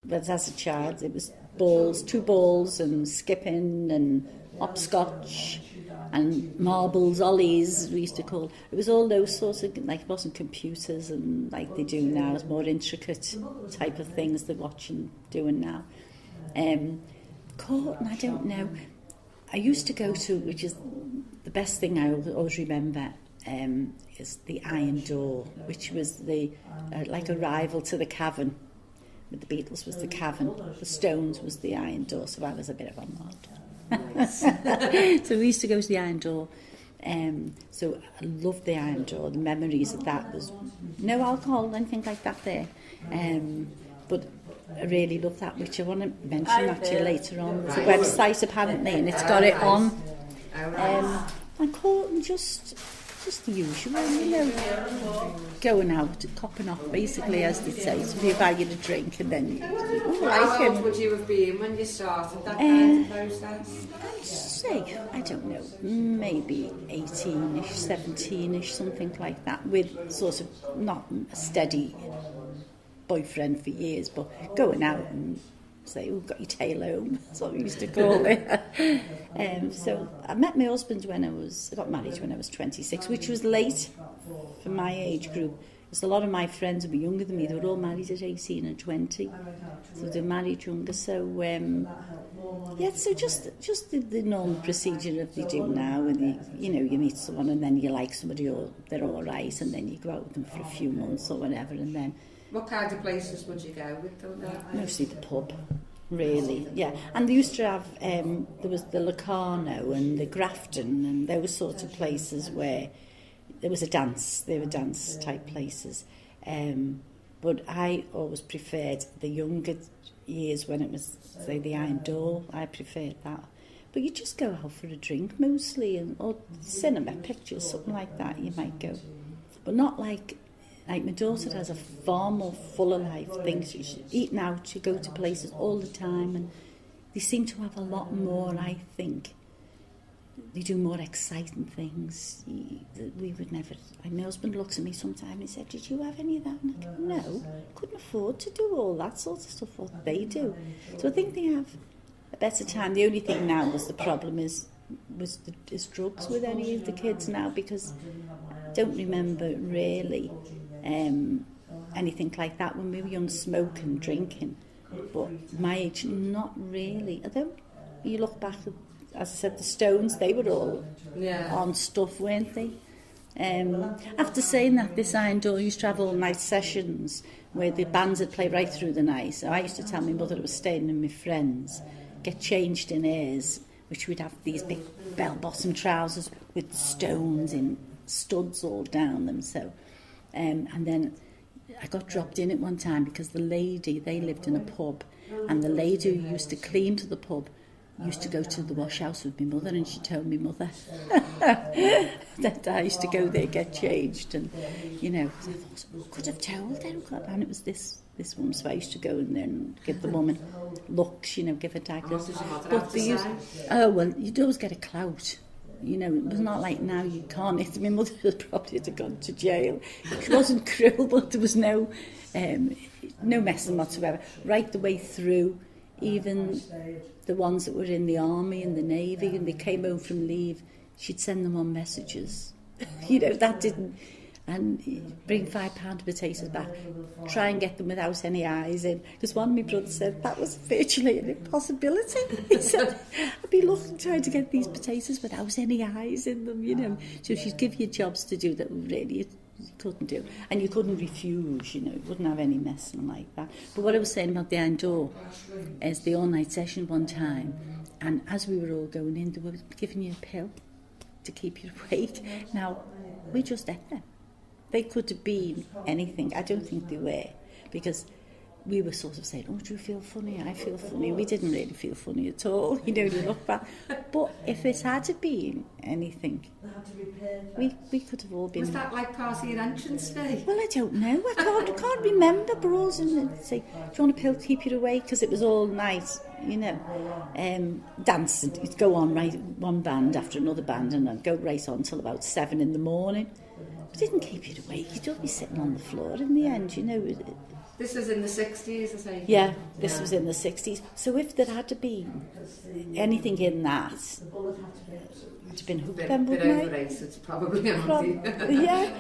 But as a child, it was balls, 2 balls, and skipping, and hopscotch, and marbles, ollies, we used to call. It was all those sorts of, like, it wasn't computers and like they do now. It's more intricate type of things they're watching, doing now. Court, and I don't know. I used to go to, which is the best thing I always remember, is the Iron Door, which was the like a rival to the Cavern. With the Beatles was the Cavern, the Stones was the Iron Door, so I was a bit of a mod. So we used to go to the Iron Door. So I loved the Iron Door. The memories of that was no alcohol, anything like that there. But I really love that, which I want to mention that to you later on. There's a website apparently, and it's got it on. And Courting, just the usual, you know, going out, copping off, basically, as they say. So you buy you a drink and then How old would you have been when you started that kind of process? I'd say, I don't know, maybe 18-ish, 17-ish, something like that, with sort of not a steady boyfriend for years, but going out and say, "Oh, got your tail home," that's what we used to call it. So I met my husband I got married when I was 26, which was late for my age group. Because a lot of my friends who were younger than me, they were all married at 18 and 20, so they married younger. So so just the normal procedure of they do now, and you meet someone and then you like somebody, or they're all right, and then you go out with them for a few months or whatever, and then. What kind of places would you go with them? Mostly the pub, really, yeah. And they used to have, there was the Locarno and the Grafton and those sorts of places where there was a dance, they were dance-type places. But I always preferred the younger years when it was, say, the Iron Door. I preferred that. But you just go out for a drink mostly, or cinema pictures, something like that, you might go. But not like my daughter has a far more fuller life, things. She's eating out, you go to places all the time, and they seem to have a lot more, I think. They do more exciting things. We would never. My husband looks at me sometimes and he said, "Did you have any of that?" And I go, "No, couldn't afford to do all that sort of stuff, what they do." So I think they have a better time. The only thing now was the problem is drugs with any of the kids now, because I don't remember really anything like that when we were young, smoking, drinking. But my age, not really. Although you look back at, as I said, the Stones, they were all on stuff, weren't they? After saying that, this Iron Door used to have all-night sessions where the bands would play right through the night. So I used to tell my mother I was staying with my friends, get changed in airs, which we'd have these big bell-bottom trousers with stones in studs all down them. So, and then I got dropped in at one time because the lady, they lived in a pub, and the lady who used to clean to the pub used to go to the wash house with my mother, and she told me mother that I used to go there, get changed, and I thought, who could have told her? And it was this woman, so I used to go and then give the woman looks, give her daggers. But you'd always get a clout. It was not like now you can't. My mother would probably have gone to jail. It wasn't cruel, but there was no messing whatsoever. Right the way through, even the ones that were in the army and the navy, and they came home from leave, she'd send them on messages. That didn't. And bring £5 of potatoes back, try and get them without any eyes in. Because one of my brothers said that was virtually an impossibility. He said, I'd be trying to get these potatoes without any eyes in them, So she'd give you jobs to do that really you couldn't do. And you couldn't refuse, you wouldn't have any messing like that. But what I was saying about the Iron Door is the all-night session one time, and as we were all going in, they were giving you a pill to keep you awake. Now, we just ate them. They could have been anything. I don't think they were, because we were sort of saying, "Oh, do you feel funny? I feel funny." We didn't really feel funny at all, you look back. But if it had been anything, we could have all been. Was that like part of your entrance fee? Well, I don't know. I can't remember. But all and say, "Do you want a pill to keep you awake?" Because it was all night, dancing. You'd go on right, one band after another band, and I'd go right on till about 7 in the morning. It didn't keep you awake. You'd all be sitting on the floor in the end, Did This was in the 60s, I say. Yeah, this was in the 60s. So if there had been anything in that, I'd have been hooked then, wouldn't I? Bit overrated, probably. Yeah.